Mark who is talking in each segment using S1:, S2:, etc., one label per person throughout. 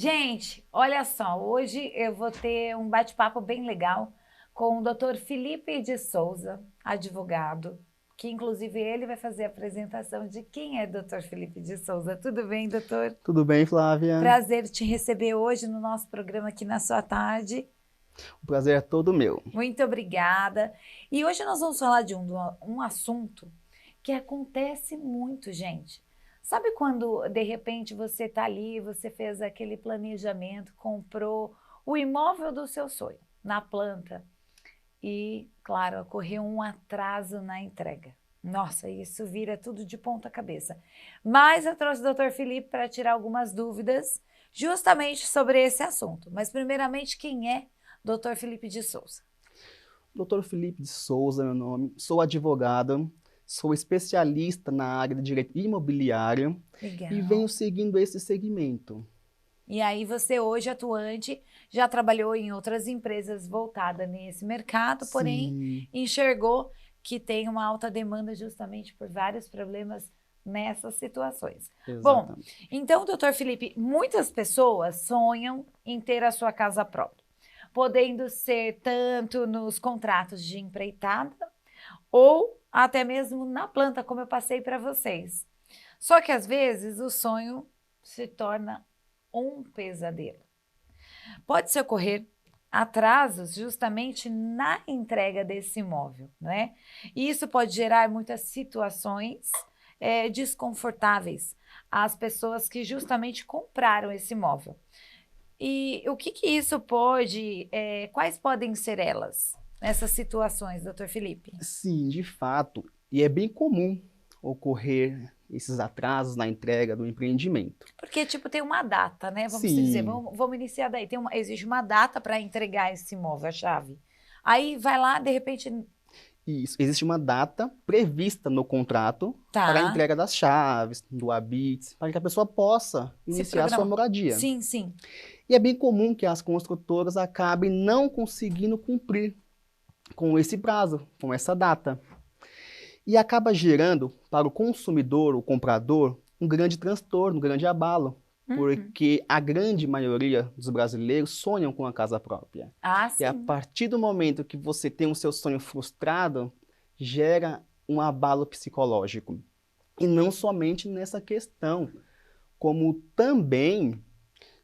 S1: Gente, olha só, hoje eu vou ter um bate-papo bem legal com o Dr. Felipe de Souza, advogado, que inclusive ele vai fazer a apresentação de quem é Dr. Felipe de Souza. Tudo bem, doutor?
S2: Tudo bem, Flávia?
S1: Prazer te receber hoje no nosso programa aqui na sua tarde.
S2: O prazer é todo meu.
S1: Muito obrigada. E hoje nós vamos falar de um assunto que acontece muito, gente. Sabe quando, de repente, você está ali, você fez aquele planejamento, comprou o imóvel do seu sonho na planta e, claro, ocorreu um atraso na entrega. Nossa, isso vira tudo de ponta cabeça. Mas eu trouxe o Dr. Felipe para tirar algumas dúvidas justamente sobre esse assunto. Mas, primeiramente, quem é Dr. Felipe de Souza?
S2: Doutor Felipe de Souza, meu nome. Sou advogado, sou especialista na área de direito imobiliário e
S1: Legal.
S2: venho seguindo esse segmento.
S1: E aí você hoje atuante, já trabalhou em outras empresas voltadas nesse mercado, porém
S2: Sim,
S1: enxergou que tem uma alta demanda justamente por vários problemas nessas situações. Bom,
S2: exatamente.
S1: então, doutor Felipe, muitas pessoas sonham em ter a sua casa própria, podendo ser tanto nos contratos de empreitada ou até mesmo na planta, como eu passei para vocês. Só que às vezes o sonho se torna um pesadelo. Pode-se ocorrer atrasos justamente na entrega desse imóvel, né? E isso pode gerar muitas situações desconfortáveis às pessoas que justamente compraram esse imóvel. E o que isso pode, quais podem ser elas, essas situações, doutor Felipe?
S2: Sim, de fato, e é bem comum ocorrer esses atrasos na entrega do empreendimento.
S1: Porque, tipo, tem uma data, né? Vamos dizer,
S2: Sim,
S1: vamos iniciar daí. Existe uma data para entregar esse imóvel, a chave. Aí vai lá, de repente,
S2: isso. Existe uma data prevista no contrato para a
S1: tá,
S2: entrega das chaves, do habite, para que a pessoa possa
S1: se
S2: iniciar a sua
S1: programa.
S2: moradia.
S1: Sim, sim.
S2: E é bem comum que as construtoras acabem não conseguindo cumprir com esse prazo, com essa data. E acaba gerando para o consumidor, o comprador, um grande transtorno, um grande abalo,
S1: Uhum.
S2: porque a grande maioria dos brasileiros sonham com a casa própria.
S1: Ah,
S2: E a
S1: sim.
S2: partir do momento que você tem o seu sonho frustrado, gera um abalo psicológico. E não somente nessa questão, como também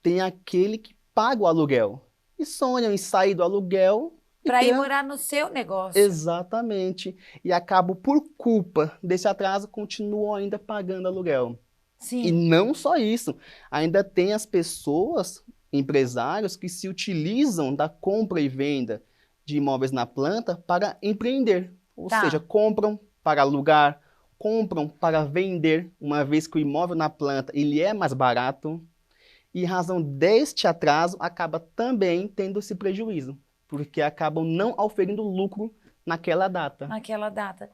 S2: tem aquele que paga o aluguel e sonham em sair do aluguel e
S1: Para ir
S2: ter
S1: morar no seu negócio.
S2: exatamente. E acabam, por culpa desse atraso, continuam ainda pagando aluguel. E
S1: Sim.
S2: não só isso, ainda tem as pessoas, empresários, que se utilizam da compra e venda de imóveis na planta para empreender. Ou seja,
S1: Tá.
S2: compram para alugar, compram para vender, uma vez que o imóvel na planta ele é mais barato, e em razão deste atraso, acaba também tendo esse prejuízo, porque acabam não auferindo lucro naquela data.
S1: Naquela data.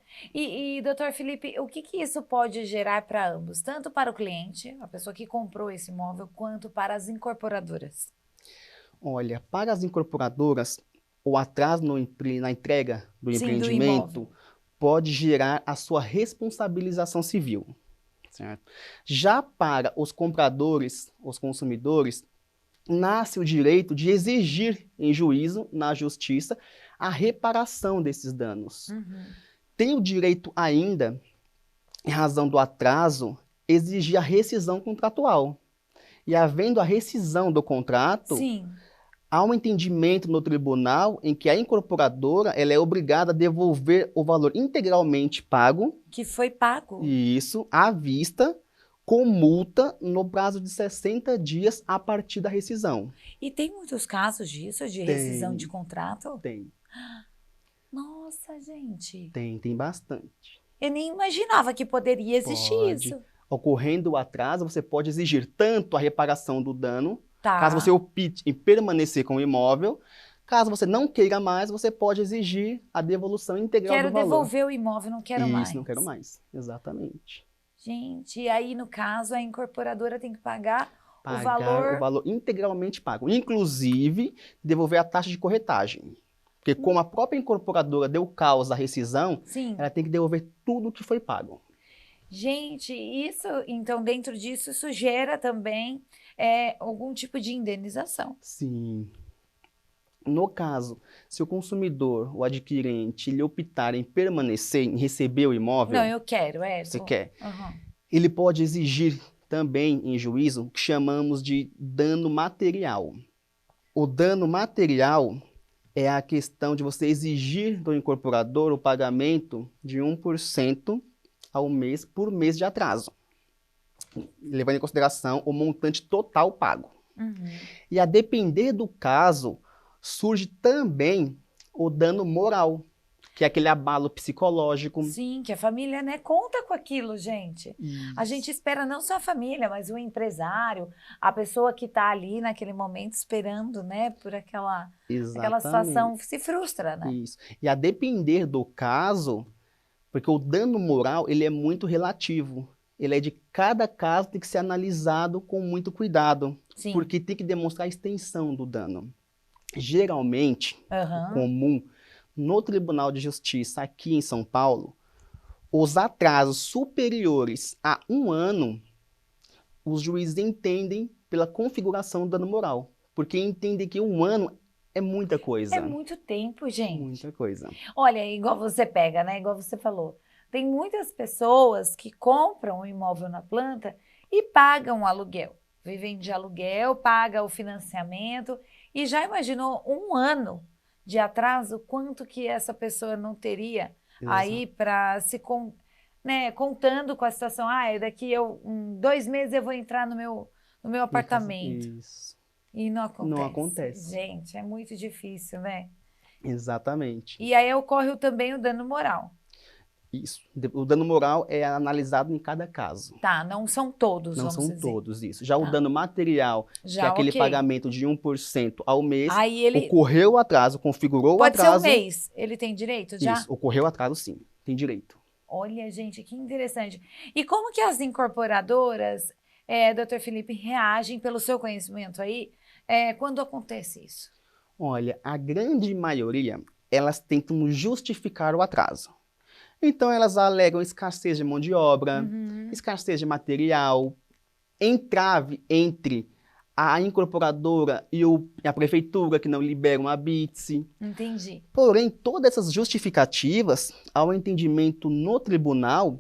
S1: Doutor Felipe, o que isso pode gerar para ambos? Tanto para o cliente, a pessoa que comprou esse imóvel, quanto para as incorporadoras.
S2: Olha, para as incorporadoras, o atraso na entrega do
S1: Sim, do imóvel.
S2: empreendimento pode gerar a sua responsabilização civil, certo? Já para os compradores, os consumidores, nasce o direito de exigir em juízo, na justiça, a reparação desses danos.
S1: Uhum.
S2: Tem o direito ainda, em razão do atraso, exigir a rescisão contratual. E havendo a rescisão do contrato,
S1: Sim,
S2: há um entendimento no tribunal em que a incorporadora ela é obrigada a devolver o valor integralmente pago,
S1: que foi pago.
S2: e isso à vista, com multa no prazo de 60 dias a partir da rescisão.
S1: E tem muitos casos disso, de rescisão de
S2: Tem,
S1: contrato?
S2: tem,
S1: Nossa, gente.
S2: tem bastante.
S1: Eu nem imaginava que poderia existir
S2: Pode.
S1: isso.
S2: Ocorrendo o atraso, você pode exigir tanto a reparação do dano, caso você
S1: Tá.
S2: opte em permanecer com o imóvel. Caso você não queira mais, você pode exigir a devolução integral do
S1: Quero
S2: valor.
S1: devolver o imóvel, não quero
S2: Isso, não quero
S1: mais.
S2: mais. Exatamente.
S1: Gente, e aí, no caso, a incorporadora tem que pagar o
S2: Pagar o
S1: valor.
S2: valor integralmente pago. Inclusive, devolver a taxa de corretagem. Porque como a própria incorporadora deu causa à rescisão,
S1: Sim.
S2: ela tem que devolver tudo o que foi pago.
S1: Gente, isso, então, dentro disso, isso gera também algum tipo de indenização.
S2: Sim. No caso, se o consumidor, o adquirente, ele optar em permanecer, em receber o
S1: Não,
S2: imóvel,
S1: eu quero,
S2: você quer,
S1: Aham.
S2: ele pode exigir também em juízo o que chamamos de dano material. O dano material é a questão de você exigir do incorporador o pagamento de 1% ao mês por mês de atraso, levando em consideração o montante total pago.
S1: Uhum.
S2: E a depender do caso, surge também o dano moral, que é aquele abalo psicológico.
S1: Sim, que a família, né, conta com aquilo, gente. A gente
S2: Isso.
S1: espera não só a família, mas o empresário, a pessoa que está ali naquele momento esperando, né, por aquela situação,
S2: Exatamente.
S1: se frustra, né?
S2: Isso. E a depender do caso, porque o dano moral, ele é muito relativo. Ele é de cada caso, tem que ser analisado com muito cuidado,
S1: Sim.
S2: porque tem que demonstrar a extensão do dano. Geralmente, o
S1: Aham.
S2: comum, no Tribunal de Justiça aqui em São Paulo, os atrasos superiores a 1 ano, os juízes entendem pela configuração do dano moral, porque entendem que 1 ano é muita
S1: É
S2: coisa.
S1: muito tempo, gente.
S2: Muita coisa.
S1: Olha, igual você pega, né? Igual você falou. Tem muitas pessoas que compram um imóvel na planta e pagam o aluguel. Vivem de aluguel, paga o financiamento e já imaginou 1 ano de atraso, quanto que essa pessoa não teria aí para né, contando com a situação, daqui 2 meses eu vou entrar no meu apartamento.
S2: Isso.
S1: E não
S2: Não
S1: acontece.
S2: acontece.
S1: Gente, é muito difícil, né?
S2: Exatamente.
S1: E aí ocorre também o dano moral.
S2: Isso. O dano moral é analisado em cada caso.
S1: Tá, não são todos,
S2: Não
S1: vamos
S2: são
S1: dizer.
S2: todos isso. Já o
S1: Tá.
S2: dano material, que é
S1: Já,
S2: aquele
S1: ok.
S2: pagamento de 1% ao mês,
S1: Aí ele
S2: ocorreu o atraso, configurou o
S1: pode ser um
S2: atraso.
S1: mês. Ele tem direito já?
S2: Isso, ocorreu o atraso sim, tem direito.
S1: Olha, gente, que interessante. E como que as incorporadoras, doutor Felipe, reagem, pelo seu conhecimento aí, quando acontece isso?
S2: Olha, a grande maioria, elas tentam justificar o atraso. Então, elas alegam escassez de mão de obra,
S1: Uhum.
S2: escassez de material, entrave entre a incorporadora e a prefeitura que não liberam a BITSE.
S1: Entendi.
S2: Porém, todas essas justificativas, ao entendimento no tribunal,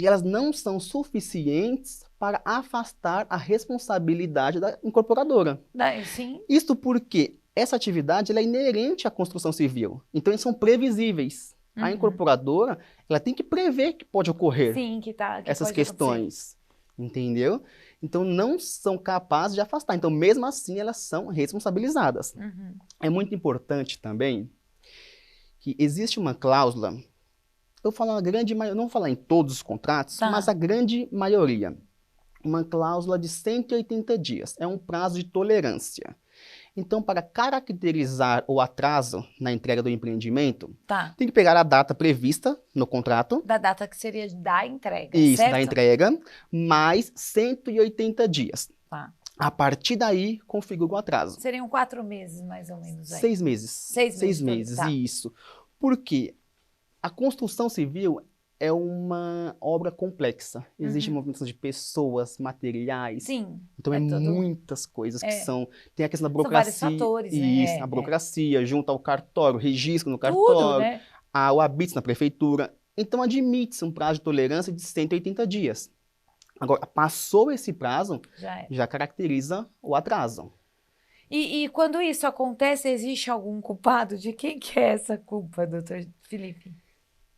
S2: elas não são suficientes para afastar a responsabilidade da incorporadora.
S1: Sim.
S2: Isto porque essa atividade ela é inerente à construção civil. Então, eles são previsíveis. A
S1: Uhum.
S2: incorporadora ela tem que prever que pode ocorrer
S1: Sim, que
S2: essas
S1: pode
S2: questões. Entendeu? Então, não são capazes de afastar. Então, mesmo assim, elas são responsabilizadas.
S1: Uhum.
S2: É muito importante também que existe uma cláusula, eu vou falar uma grande maioria, não vou falar em todos os contratos,
S1: Tá.
S2: mas a grande maioria. Uma cláusula de 180 dias. É um prazo de tolerância. Então, para caracterizar o atraso na entrega do empreendimento,
S1: Tá.
S2: tem que pegar a data prevista no contrato.
S1: Da data que seria da entrega,
S2: Isso,
S1: certo?
S2: da entrega, mais 180 dias.
S1: Tá.
S2: A partir daí, configura o atraso.
S1: Seriam 4 meses, mais ou menos, aí.
S2: 6 meses.
S1: 6 meses, tá.
S2: Isso. Por quê? A construção civil é uma obra complexa. Existe movimentação de pessoas, materiais.
S1: Sim.
S2: Então, muitas coisas que são... Tem a questão da burocracia.
S1: São vários fatores, né?
S2: Isso, a burocracia, junto ao cartório, registro no
S1: Tudo,
S2: cartório,
S1: né?
S2: o habite na prefeitura. Então, admite-se um prazo de tolerância de 180 dias. Agora, passou esse prazo, já caracteriza o atraso.
S1: E quando isso acontece, existe algum culpado? De quem que é essa culpa, doutor Felipe?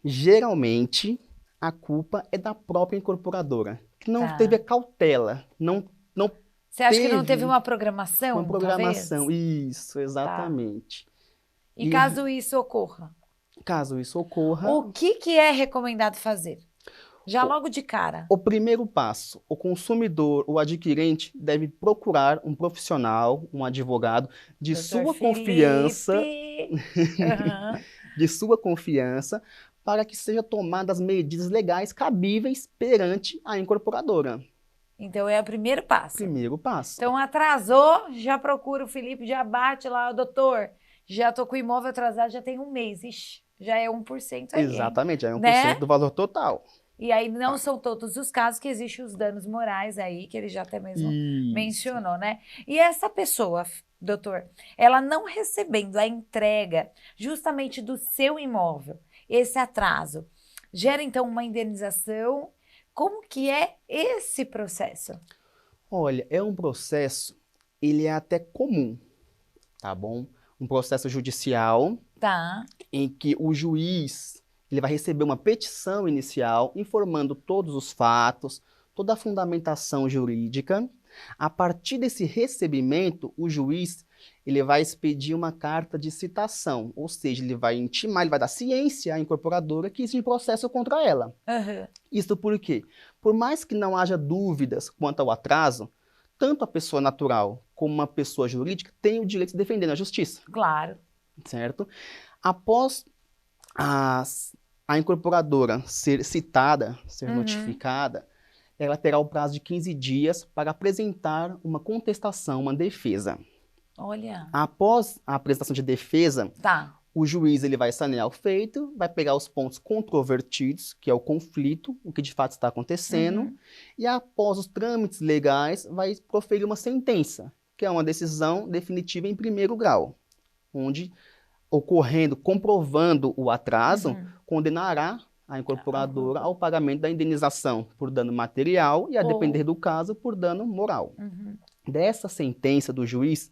S2: Geralmente, a culpa é da própria incorporadora, que não teve a cautela, não
S1: Você acha que não teve uma programação?
S2: Uma programação,
S1: talvez?
S2: Isso, exatamente.
S1: Tá. E caso isso ocorra?
S2: Caso isso ocorra...
S1: O que é recomendado fazer? Já logo de cara.
S2: O primeiro passo, o consumidor, o adquirente, deve procurar um profissional, um advogado de sua confiança, de sua confiança, para que sejam tomadas medidas legais cabíveis perante a incorporadora.
S1: Então é o primeiro passo.
S2: Primeiro passo.
S1: Então atrasou, já procura o Felipe, já bate lá, doutor, já tô com o imóvel atrasado, já tem 1 mês. Ixi, já é 1% aí.
S2: Exatamente, já é 1%
S1: né?
S2: do valor total.
S1: E aí não são todos os casos que existem os danos morais aí, que ele já até mesmo
S2: Isso.
S1: mencionou, né? E essa pessoa, doutor, ela não recebendo a entrega justamente do seu imóvel, esse atraso, gera então uma indenização. Como que é esse processo?
S2: Olha, é um processo, ele é até comum, tá bom? Um processo judicial
S1: Tá.
S2: em que o juiz ele vai receber uma petição inicial informando todos os fatos, toda a fundamentação jurídica. A partir desse recebimento, o juiz ele vai expedir uma carta de citação, ou seja, ele vai intimar, ele vai dar ciência à incorporadora que existe processo contra ela.
S1: Uhum.
S2: Isso por quê? Por mais que não haja dúvidas quanto ao atraso, tanto a pessoa natural como uma pessoa jurídica tem o direito de se defender na justiça,
S1: Claro.
S2: certo? Após a incorporadora ser citada, ser notificada, ela terá o prazo de 15 dias para apresentar uma contestação, uma defesa.
S1: Olha.
S2: Após a apresentação de defesa,
S1: Tá.
S2: o juiz ele vai sanear o feito, vai pegar os pontos controvertidos, que é o conflito, o que de fato está acontecendo, e após os trâmites legais, vai proferir uma sentença, que é uma decisão definitiva em primeiro grau, onde, ocorrendo, comprovando o atraso, condenará a incorporadora ao pagamento da indenização por dano material e, a depender do caso, por dano moral. Dessa sentença do juiz,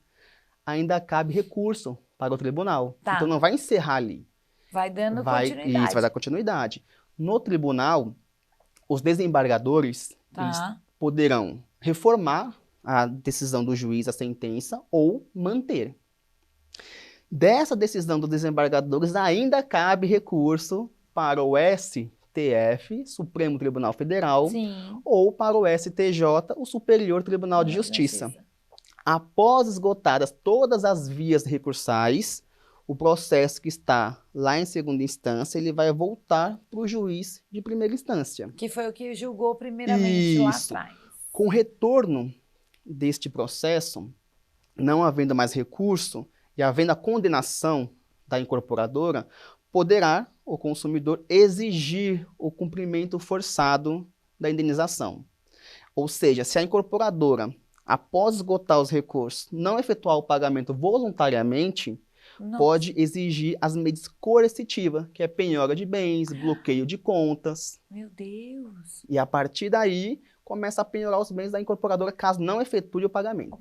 S2: ainda cabe recurso para o tribunal.
S1: Tá.
S2: Então não vai encerrar ali.
S1: Vai dando
S2: Isso,
S1: continuidade.
S2: vai dar continuidade. No tribunal, os desembargadores eles poderão reformar a decisão do juiz, a sentença, ou manter. Dessa decisão dos desembargadores ainda cabe recurso para o STF, Supremo Tribunal Federal,
S1: Sim.
S2: ou para o STJ, o Superior Tribunal de Justiça. Após esgotadas todas as vias recursais, o processo que está lá em segunda instância, ele vai voltar para o juiz de primeira instância.
S1: Que foi o que julgou primeiramente lá atrás.
S2: Com o retorno deste processo, não havendo mais recurso e havendo a condenação da incorporadora, poderá o consumidor exigir o cumprimento forçado da indenização. Ou seja, se a incorporadora, após esgotar os recursos, não efetuar o pagamento voluntariamente, pode exigir as medidas coercitivas, que é penhora de bens, bloqueio de contas.
S1: Meu Deus!
S2: E a partir daí, começa a penhorar os bens da incorporadora caso não efetue o pagamento.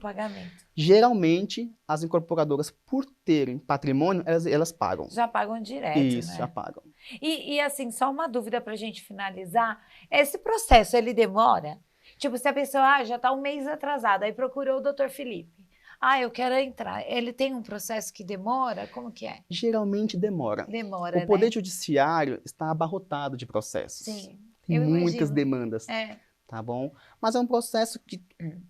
S2: Geralmente, as incorporadoras, por terem patrimônio, elas pagam.
S1: Já pagam direto,
S2: Isso,
S1: né?
S2: já pagam.
S1: E assim, só uma dúvida para a gente finalizar. Esse processo, ele demora? Tipo, se a pessoa já está um mês atrasada, aí procurou o doutor Felipe. Eu quero entrar. Ele tem um processo que demora? Como que é?
S2: Geralmente demora.
S1: Demora,
S2: O Poder Judiciário está abarrotado de processos.
S1: Sim,
S2: tem muitas
S1: imagino.
S2: demandas. Tá bom? Mas é um processo que,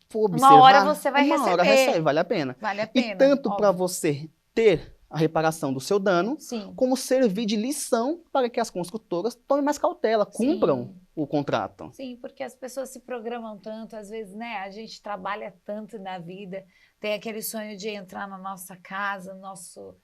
S2: for
S1: observar, uma hora você vai receber.
S2: Uma hora recebe, vale a pena.
S1: Vale a pena.
S2: E tanto para você ter a reparação do seu dano,
S1: Sim.
S2: como servir de lição para que as construtoras tomem mais cautela, cumpram o contrato.
S1: Sim, porque as pessoas se programam tanto, às vezes, né? A gente trabalha tanto na vida, tem aquele sonho de entrar na nossa casa, nossa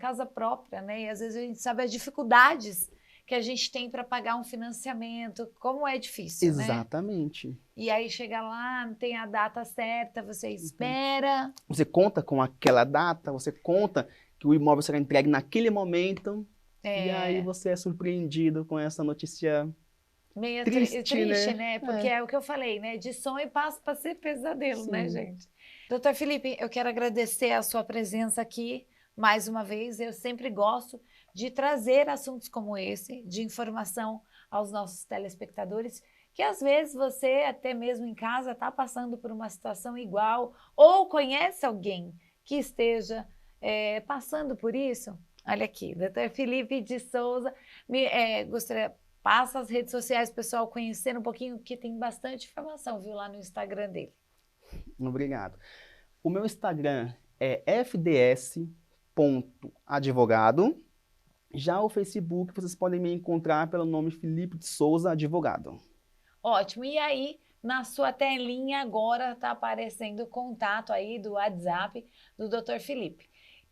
S1: casa própria, né? E às vezes a gente sabe as dificuldades que a gente tem para pagar um financiamento, como é difícil,
S2: Exatamente.
S1: Né? E aí chega lá, não tem a data certa, você espera.
S2: Você conta com aquela data, você conta que o imóvel será entregue naquele momento, e aí você é surpreendido com essa notícia
S1: meio
S2: triste,
S1: né? Porque é o que eu falei, né? De sonho passa para ser pesadelo, né, gente? Doutor Felipe, eu quero agradecer a sua presença aqui mais uma vez. Eu sempre gosto de trazer assuntos como esse, de informação aos nossos telespectadores, que às vezes você, até mesmo em casa, está passando por uma situação igual ou conhece alguém que esteja passando por isso. Olha aqui, doutor Felipe de Souza, gostaria, passa as redes sociais, pessoal, conhecer um pouquinho, que tem bastante informação, viu, lá no Instagram dele.
S2: Obrigado. O meu Instagram é fds.advogado. Já o Facebook, vocês podem me encontrar pelo nome Felipe de Souza Advogado.
S1: Ótimo. E aí, na sua telinha agora está aparecendo o contato aí do WhatsApp do Dr. Felipe.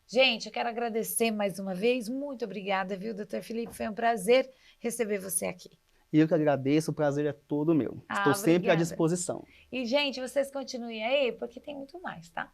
S1: Gente, eu quero agradecer mais uma vez. Muito obrigada, viu, Dr. Felipe? Foi um prazer receber você aqui.
S2: E eu que agradeço, o prazer é todo meu. Estou sempre à
S1: Obrigada.
S2: disposição.
S1: E, gente, vocês continuem aí, porque tem muito mais, tá?